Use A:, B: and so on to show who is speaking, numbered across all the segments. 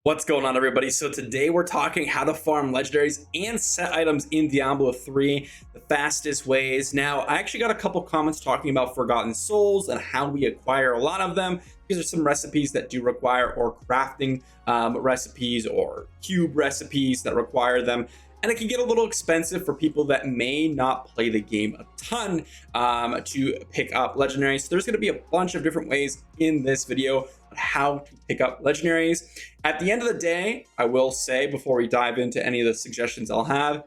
A: What's going on, everybody? So today we're talking how to farm legendaries and set items in Diablo 3 the fastest ways. Now, I actually got a couple comments talking about Forgotten Souls and how we acquire a lot of them. These are some recipes that do require, or crafting recipes or cube recipes that require them. And it can get a little expensive for people that may not play the game a ton to pick up legendaries. So there's going to be a bunch of different ways in this video on how to pick up legendaries. At the end of the day, I will say, before we dive into any of the suggestions I'll have,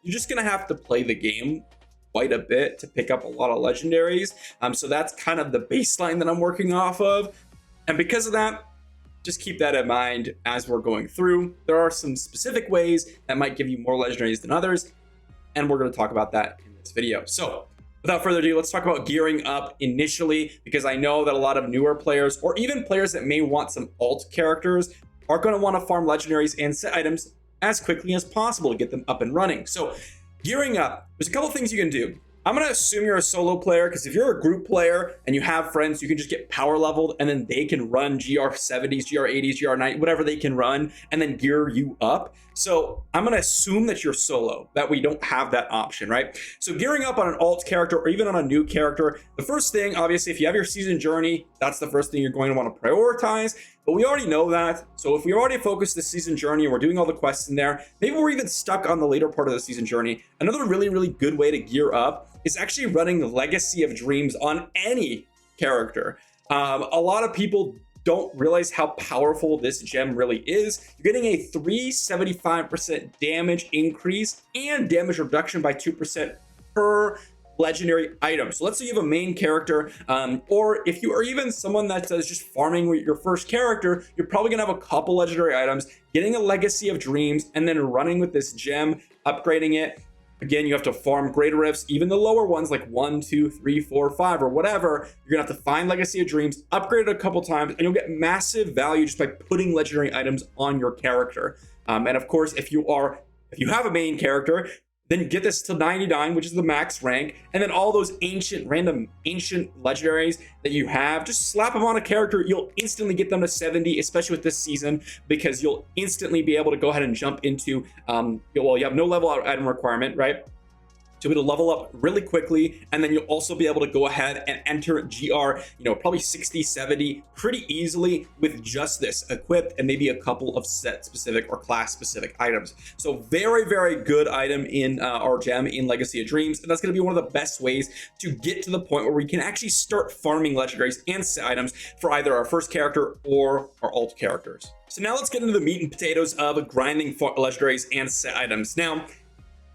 A: you're just going to have to play the game quite a bit to pick up a lot of legendaries. So that's kind of the baseline that I'm working off of. And because of that, just keep that in mind as we're going through. There are some specific ways that might give you more legendaries than others, and we're going to talk about that in this video. So without further ado, let's talk about gearing up initially, because I know that a lot of newer players, or even players that may want some alt characters, are going to want to farm legendaries and set items as quickly as possible to get them up and running. So gearing up, there's a couple things you can do. I'm going to assume you're a solo player, because if you're a group player and you have friends, you can just get power leveled and then they can run GR70s, GR80s, GR90, whatever they can run, and then gear you up. So I'm going to assume that you're solo, that we don't have that option, right? So gearing up on an alt character or even on a new character, the first thing, obviously, if you have your season journey, that's the first thing you're going to want to prioritize. But we already know that. So if we already focused the season journey and we're doing all the quests in there, maybe we're even stuck on the later part of the season journey. Another really, really good way to gear up is actually running Legacy of Dreams on any character. A lot of people don't realize how powerful this gem really is. You're getting a 375% damage increase and damage reduction by 2% per legendary item. So let's say you have a main character, or if you are even someone that is just farming with your first character, you're probably gonna have a couple legendary items, getting a Legacy of Dreams, and then running with this gem, upgrading it. Again, you have to farm greater rifts, even the lower ones like 1, 2, 3, 4, 5, or whatever. You're gonna have to find Legacy of Dreams, upgrade it a couple times, and you'll get massive value just by putting legendary items on your character. And of course, if you have a main character, then you get this to 99, which is the max rank, and then all those random ancient legendaries that you have, just slap them on a character. You'll instantly get them to 70, especially with this season, because you'll instantly be able to go ahead and jump into, well, you have no level item requirement, right? To be able to level up really quickly, and then you'll also be able to go ahead and enter GR, probably 60, 70 pretty easily with just this equipped, and maybe a couple of set specific or class specific items. So very, very good item in our gem in Legacy of Dreams, and that's going to be one of the best ways to get to the point where we can actually start farming legendaries and set items for either our first character or our alt characters. So now let's get into the meat and potatoes of grinding for legendaries and set items. Now,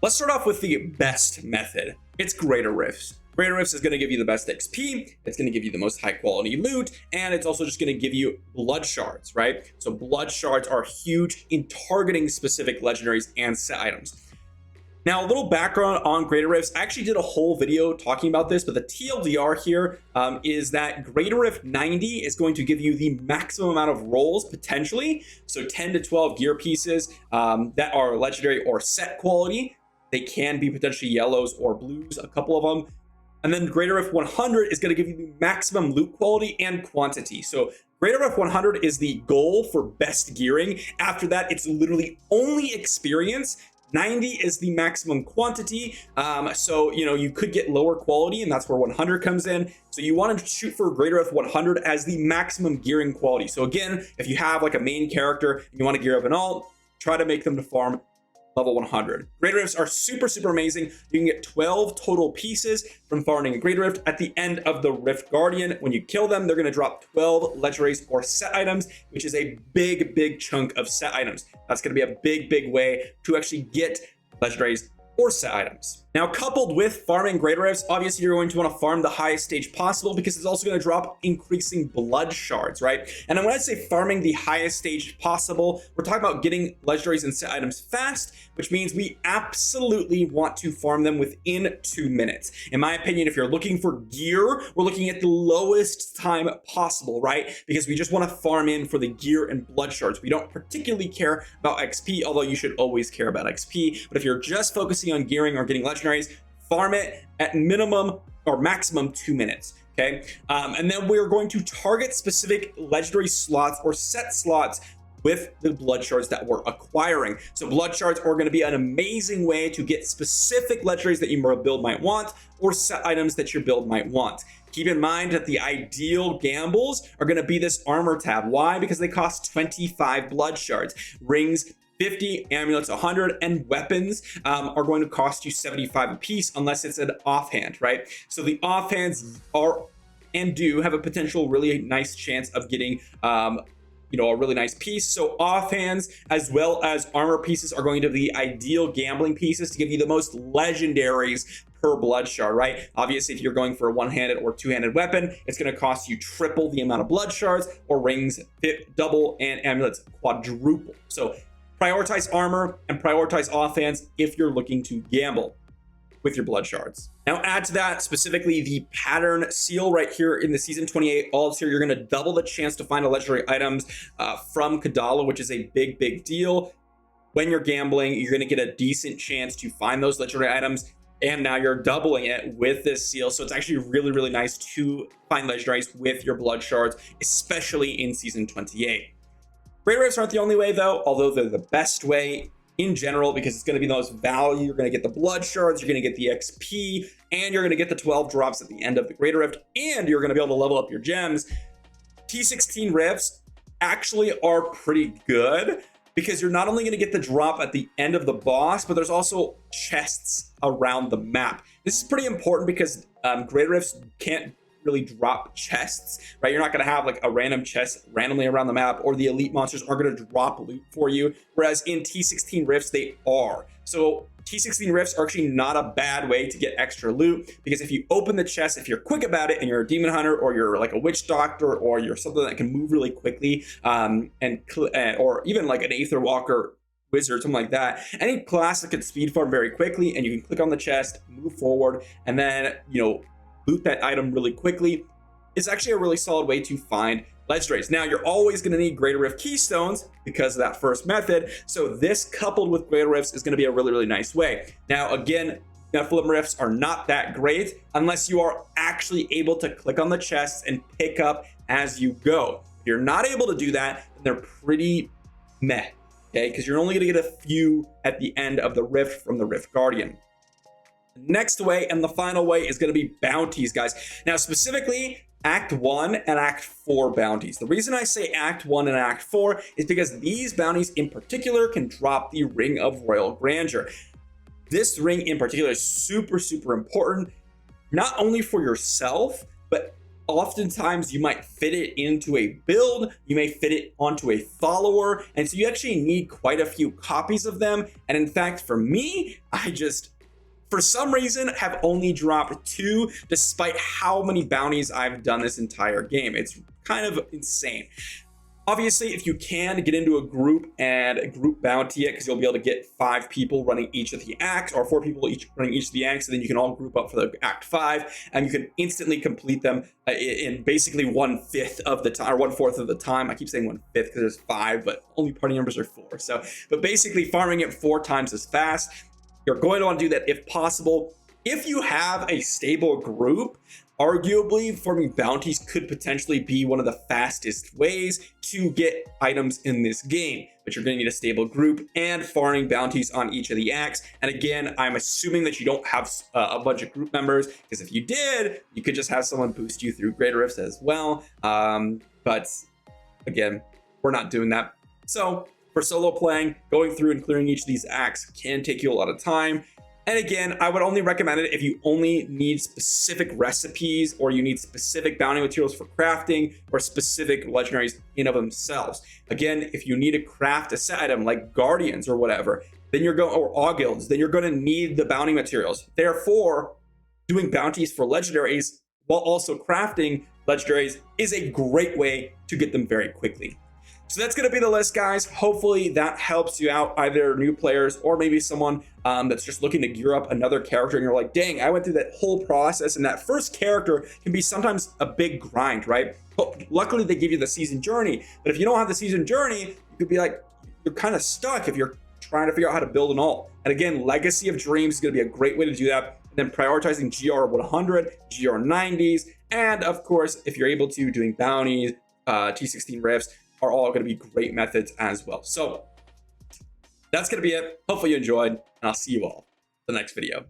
A: let's start off with the best method. It's Greater Rifts. Greater Rifts is going to give you the best XP, it's going to give you the most high quality loot, and it's also just going to give you blood shards, right? So blood shards are huge in targeting specific legendaries and set items. Now, a little background on Greater Rifts. I actually did a whole video talking about this, but the TLDR here is that Greater Rift 90 is going to give you the maximum amount of rolls, potentially. So 10 to 12 gear pieces that are legendary or set quality. They can be potentially yellows or blues, a couple of them. And then Greater Rift 100 is going to give you the maximum loot quality and quantity. So Greater Rift 100 is the goal for best gearing. After that, it's literally only experience. 90 is the maximum quantity. So, you could get lower quality, and that's where 100 comes in. So you want to shoot for Greater Rift 100 as the maximum gearing quality. So again, if you have like a main character and you want to gear up an alt, try to make them to farm level 100. Greater Rifts are super, super amazing. You can get 12 total pieces from farming a Greater Rift. At the end of the Rift Guardian, when you kill them, they're going to drop 12 legendaries or set items, which is a big, big chunk of set items. That's going to be a big, big way to actually get legendaries or set items. Now, coupled with farming Greater Rifts, obviously you're going to want to farm the highest stage possible, because it's also going to drop increasing blood shards, right? And when I say farming the highest stage possible, we're talking about getting legendaries and set items fast, which means we absolutely want to farm them within 2 minutes. In my opinion, if you're looking for gear, we're looking at the lowest time possible, right? Because we just want to farm in for the gear and blood shards. We don't particularly care about XP, although you should always care about XP. But if you're just focusing on gearing or getting legendaries, farm it at minimum or maximum 2 minutes. Okay, and then we're going to target specific legendary slots or set slots with the blood shards that we're acquiring. So blood shards are going to be an amazing way to get specific legendaries that your build might want, or set items that your build might want. Keep in mind that the ideal gambles are going to be this armor tab. Why? Because they cost 25 blood shards. Rings 50, amulets 100, and weapons are going to cost you 75 a piece unless it's an offhand, right? So the offhands are and do have a potential really nice chance of getting a really nice piece. So offhands as well as armor pieces are going to be ideal gambling pieces to give you the most legendaries per blood shard, right? Obviously, if you're going for a one-handed or two-handed weapon, it's going to cost you triple the amount of blood shards, or rings double and amulets quadruple. So prioritize armor and prioritize offhands if you're looking to gamble with your blood shards. Now add to that specifically the pattern seal right here in the season 28 alts here. You're going to double the chance to find a legendary items from Kadala, which is a big deal. When you're gambling, you're going to get a decent chance to find those legendary items, and now you're doubling it with this seal. So it's actually really nice to find legendaries with your blood shards, especially in season 28. Great Rifts aren't the only way though, although they're the best way in general, because it's going to be the most value. You're going to get the blood shards, you're going to get the XP, and you're going to get the 12 drops at the end of the Greater Rift, and you're going to be able to level up your gems. T16 Rifts actually are pretty good because you're not only going to get the drop at the end of the boss, but there's also chests around the map. This is pretty important because Greater Rifts can't really drop chests, right? You're not going to have like a random chest randomly around the map, or the elite monsters aren't going to drop loot for you, whereas in T16 Rifts they are. So T16 Rifts are actually not a bad way to get extra loot, because if you open the chest, if you're quick about it and you're a demon hunter, or you're like a witch doctor, or you're something that can move really quickly, or even like an Aether Walker wizard, something like that, any class that can speed farm very quickly, and you can click on the chest, move forward, and then loot that item really quickly, is actually a really solid way to find legendaries. Now you're always going to need Greater Rift keystones because of that first method, so this coupled with Greater Rifts is going to be a really nice way. Now again, Nephilim Rifts are not that great unless you are actually able to click on the chests and pick up as you go. If you're not able to do that, then they're pretty meh, okay, because you're only going to get a few at the end of the Rift from the Rift Guardian. Next way, and the final way, is going to be bounties, guys. Now specifically Act 1 and Act 4 bounties. The reason I say Act 1 and Act 4 is because these bounties in particular can drop the Ring of Royal Grandeur. This ring in particular is super important, not only for yourself, but oftentimes you might fit it into a build, you may fit it onto a follower, and so you actually need quite a few copies of them. And in fact, for me, for some reason have only dropped 2 despite how many bounties I've done this entire game. It's kind of insane. Obviously, if you can get into a group and a group bounty it, because you'll be able to get 5 people running each of the acts, or 4 people each running each of the acts, and then you can all group up for the Act 5, and you can instantly complete them in basically 1/5 of the time, or 1/4 of the time. I keep saying 1/5 because there's 5, but only party numbers are 4. So, but basically farming it 4 times as fast. You're going to want to do that if possible. If you have a stable group, arguably farming bounties could potentially be one of the fastest ways to get items in this game, but you're going to need a stable group and farming bounties on each of the acts. And again, I'm assuming that you don't have a bunch of group members, because if you did, you could just have someone boost you through Greater Rifts as well. But again, we're not doing that. So for solo playing, going through and clearing each of these acts can take you a lot of time. And again, I would only recommend it if you only need specific recipes, or you need specific bounty materials for crafting, or specific legendaries in of themselves. Again, if you need to craft a set item like Guardians or whatever, then you're going, or Augilds, then you're going to need the bounty materials. Therefore, doing bounties for legendaries while also crafting legendaries is a great way to get them very quickly. So that's going to be the list, guys. Hopefully that helps you out, either new players or maybe someone that's just looking to gear up another character, and you're like, dang, I went through that whole process, and that first character can be sometimes a big grind, right? But luckily they give you the season journey, but if you don't have the season journey, you could be like, you're kind of stuck if you're trying to figure out how to build an ult. And again, Legacy of Dreams is going to be a great way to do that. And then prioritizing GR 100, GR 90s, and of course, if you're able to, doing bounties, T16 Rifts, are all going to be great methods as well. So that's going to be it. Hopefully you enjoyed, and I'll see you all in the next video.